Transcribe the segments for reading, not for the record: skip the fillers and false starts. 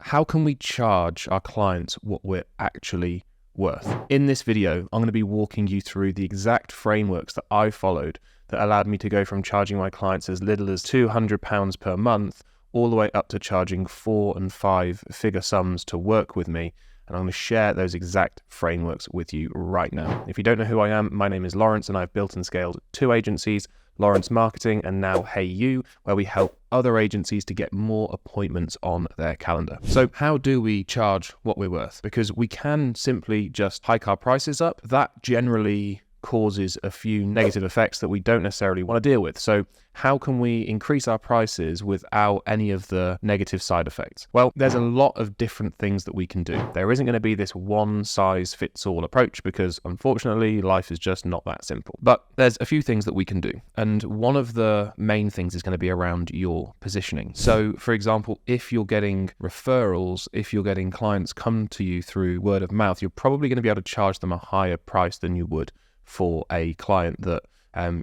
how can we charge our clients what we're actually worth? In this video, I'm going to be walking you through the exact frameworks that I followed that allowed me to go from charging my clients as little as £200 per month all the way up to charging 4 and 5 figure sums to work with me. And I'm going to share those exact frameworks with you right now. If you don't know who I am, my name is Laurence and I've built and scaled 2 agencies, Laurence Marketing and now Hey You, where we help other agencies to get more appointments on their calendar. So how do we charge what we're worth? Because we can simply just hike our prices up. That generally causes a few negative effects that we don't necessarily want to deal with. So how can we increase our prices without any of the negative side effects? Well, there's a lot of different things that we can do. There isn't going to be this one size fits all approach because unfortunately life is just not that simple. But there's a few things that we can do. And one of the main things is going to be around your positioning. So for example, if you're getting referrals, if you're getting clients come to you through word of mouth, you're probably going to be able to charge them a higher price than you would for a client that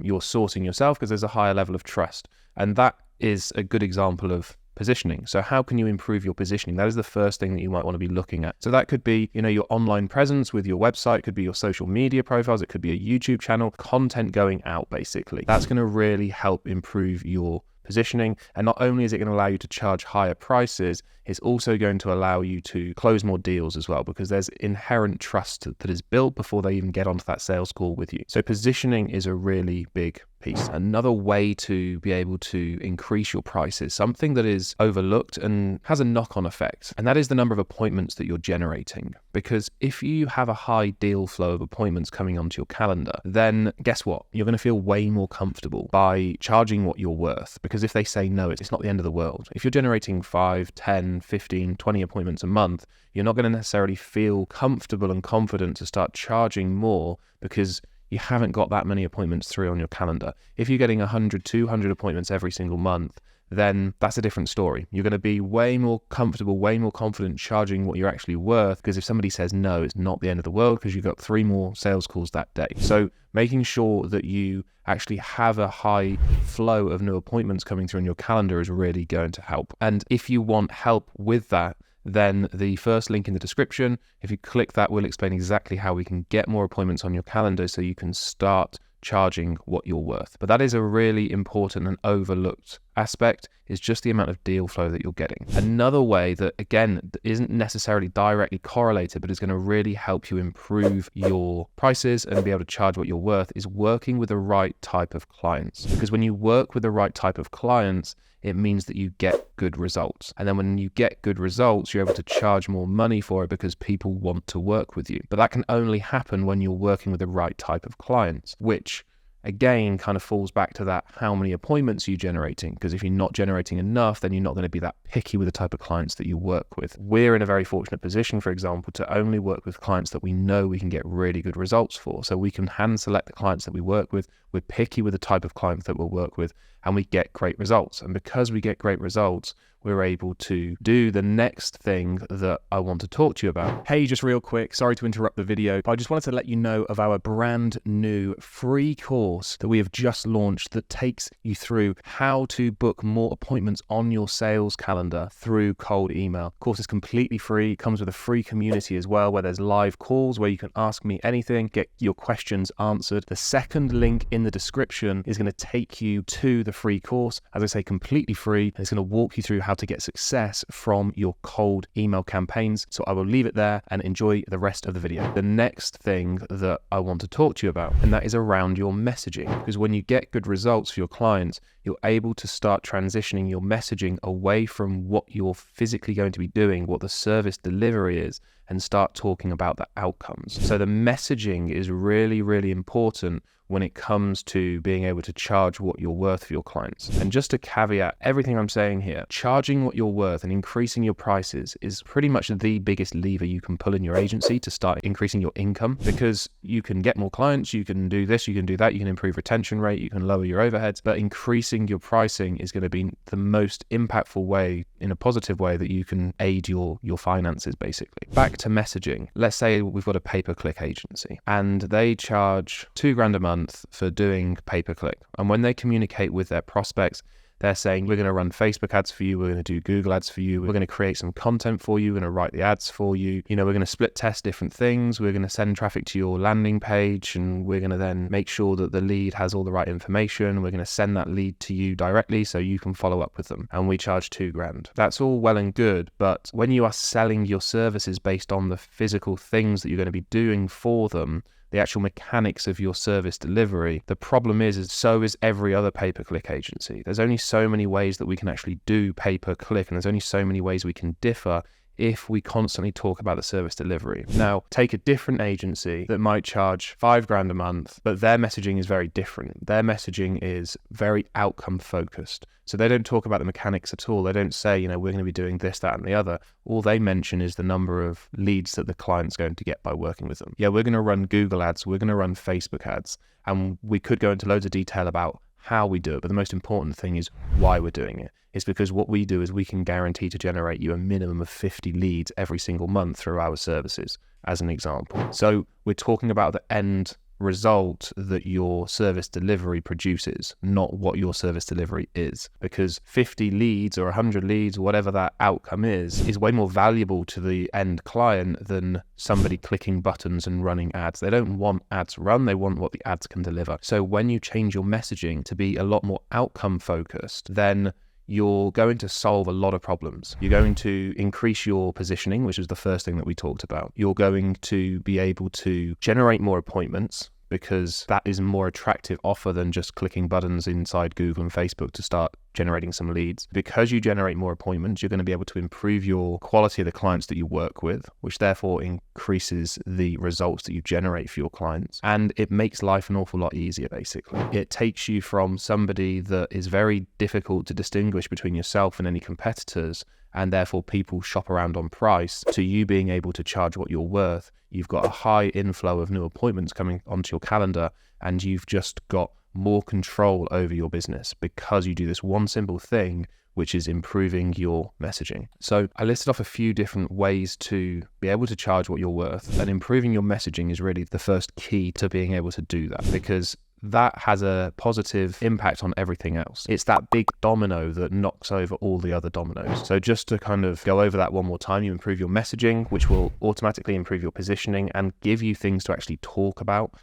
you're sourcing yourself, because there's a higher level of trust. And that is a good example of positioning. So how can you improve your positioning? That is the first thing that you might want to be looking at. So that could be, your online presence with your website, could be your social media profiles, it could be a YouTube channel, content going out basically. That's going to really help improve your positioning. And not only is it going to allow you to charge higher prices, it's also going to allow you to close more deals as well, because there's inherent trust that is built before they even get onto that sales call with you. So positioning is a really big piece. Another way to be able to increase your prices, something that is overlooked and has a knock-on effect, and that is the number of appointments that you're generating. Because if you have a high deal flow of appointments coming onto your calendar, then guess what? You're going to feel way more comfortable by charging what you're worth, because if they say no, it's not the end of the world. If you're generating 5, 10, 15, 20 appointments a month, you're not going to necessarily feel comfortable and confident to start charging more because you haven't got that many appointments through on your calendar. If you're getting 100, 200 appointments every single month, then that's a different story. You're going to be way more comfortable, way more confident charging what you're actually worth, because if somebody says no, it's not the end of the world because you've got 3 more sales calls that day. So making sure that you actually have a high flow of new appointments coming through on your calendar is really going to help. And if you want help with that, then the first link in the description, if you click that, will explain exactly how we can get more appointments on your calendar so you can start charging what you're worth. But that is a really important and overlooked aspect, is just the amount of deal flow that you're getting. Another way that, again, isn't necessarily directly correlated, but is going to really help you improve your prices and be able to charge what you're worth, is working with the right type of clients. Because when you work with the right type of clients, it means that you get good results. And then when you get good results, you're able to charge more money for it because people want to work with you. But that can only happen when you're working with the right type of clients, which again kind of falls back to that, how many appointments are you generating? Because if you're not generating enough, then you're not going to be that picky with the type of clients that you work with. We're in a very fortunate position, for example, to only work with clients that we know we can get really good results for. So we can hand select the clients that we work with. We're picky with the type of clients that we'll work with, and we get great results. And because we get great results, we're able to do the next thing that I want to talk to you about. Hey, just real quick, sorry to interrupt the video, but I just wanted to let you know of our brand new free course that we have just launched that takes you through how to book more appointments on your sales calendar through cold email. The course is completely free. It comes with a free community as well, where there's live calls where you can ask me anything, get your questions answered. The second link in the description is going to take you to the free course. As I say, completely free. And it's going to walk you through how to get success from your cold email campaigns. So I will leave it there and enjoy the rest of the video. The next thing that I want to talk to you about, and that is around your messaging. Because when you get good results for your clients, you're able to start transitioning your messaging away from what you're physically going to be doing, what the service delivery is, and start talking about the outcomes. So the messaging is really, really important when it comes to being able to charge what you're worth for your clients. And just to caveat everything I'm saying here, charging what you're worth and increasing your prices is pretty much the biggest lever you can pull in your agency to start increasing your income, because you can get more clients, you can do this, you can do that, you can improve retention rate, you can lower your overheads, but increasing your pricing is going to be the most impactful way, in a positive way, that you can aid your finances basically. Back to messaging. Let's say we've got a pay-per-click agency and they charge $2,000 a month for doing pay-per-click. And when they communicate with their prospects, They're saying, we're going to run Facebook ads for you, we're going to do Google ads for you, we're going to create some content for you, we're going to write the ads for you, we're going to split test different things, we're going to send traffic to your landing page, and we're going to then make sure that the lead has all the right information. We're going to send that lead to you directly so you can follow up with them, and we charge $2,000. That's all well and good, but when you are selling your services based on the physical things that you're going to be doing for them, the actual mechanics of your service delivery, the problem is so is every other pay-per-click agency. There's only so many ways that we can actually do pay-per-click, and there's only so many ways we can differ if we constantly talk about the service delivery. Now, take a different agency that might charge $5,000 a month, but their messaging is very different. Their messaging is very outcome focused. So they don't talk about the mechanics at all. They don't say, we're going to be doing this, that, and the other. All they mention is the number of leads that the client's going to get by working with them. Yeah, we're going to run Google ads, we're going to run Facebook ads, and we could go into loads of detail about how we do it, but the most important thing is why we're doing it. It's because what we do is we can guarantee to generate you a minimum of 50 leads every single month through our services, as an example. So we're talking about the end result that your service delivery produces, not what your service delivery is, because 50 leads or 100 leads, whatever that outcome is way more valuable to the end client than somebody clicking buttons and running ads. They don't want ads run, they want what the ads can deliver. So when you change your messaging to be a lot more outcome focused, then you're going to solve a lot of problems. You're going to increase your positioning, which is the first thing that we talked about. You're going to be able to generate more appointments, because that is a more attractive offer than just clicking buttons inside Google and Facebook to start generating some leads. Because you generate more appointments, you're going to be able to improve your quality of the clients that you work with, which therefore increases the results that you generate for your clients. And it makes life an awful lot easier, basically. It takes you from somebody that is very difficult to distinguish between yourself and any competitors, and therefore people shop around on price, to you being able to charge what you're worth. You've got a high inflow of new appointments coming onto your calendar, and you've just got more control over your business because you do this one simple thing, which is improving your messaging. So I listed off a few different ways to be able to charge what you're worth, and improving your messaging is really the first key to being able to do that, because that has a positive impact on everything else. It's that big domino that knocks over all the other dominoes. So just to kind of go over that one more time, you improve your messaging, which will automatically improve your positioning and give you things to actually talk about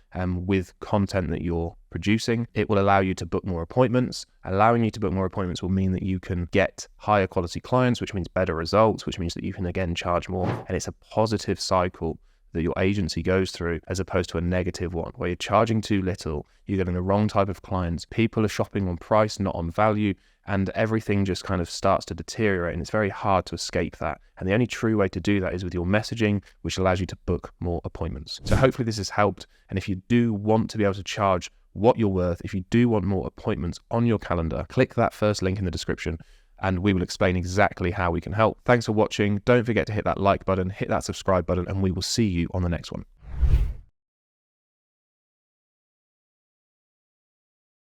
with content that you're producing. It will allow you to book more appointments. Allowing you to book more appointments will mean that you can get higher quality clients, which means better results, which means that you can again charge more. And it's a positive cycle that your agency goes through, as opposed to a negative one where you're charging too little, you're getting the wrong type of clients, people are shopping on price, not on value, and everything just kind of starts to deteriorate, and it's very hard to escape that. And the only true way to do that is with your messaging, which allows you to book more appointments. So hopefully this has helped, and if you do want to be able to charge what you're worth, if you do want more appointments on your calendar, click that first link in the description, and we will explain exactly how we can help. Thanks for watching. Don't forget to hit that like button, hit that subscribe button, and we will see you on the next one.